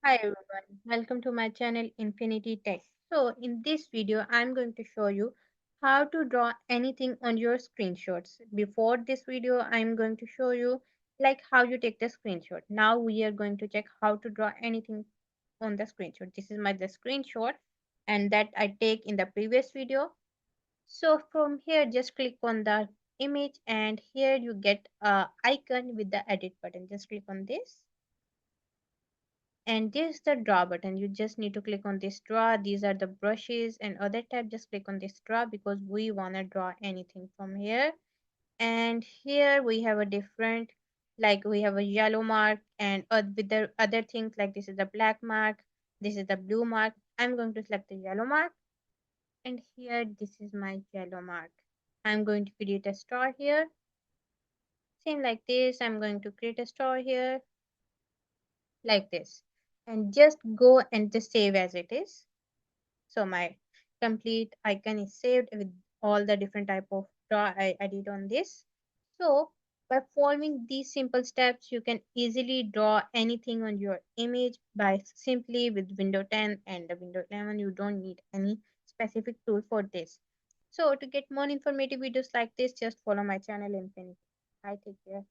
Hi everyone, welcome to my channel Infinity Tech. So in this video, I'm going to show you how to draw anything on your screenshots. Before this video, I'm going to show you like how you take the screenshot. Now we are going to check how to draw anything on the screenshot. This is the screenshot and that I take in the previous video. So from here, just click on the image and here you get a icon with the edit button. Just click on this and this is the draw button. You just need to click on this draw. These are the brushes and other tab. Just click on this draw because we want to draw anything from here. And here we have a different, like we have a yellow mark and with the other things like this is the black mark, this is the blue mark. I'm going to select the yellow mark and here this is my yellow mark. I'm going to create a star here. Same like this, I'm going to create a star here like this and just go and just save as it is. So my complete icon is saved with all the different type of draw I did on this. So by following these simple steps, you can easily draw anything on your image by simply with Windows 10 and the Windows 11. You don't need any specific tool for this. So to get more informative videos like this, just follow my channel Infinity. I take care.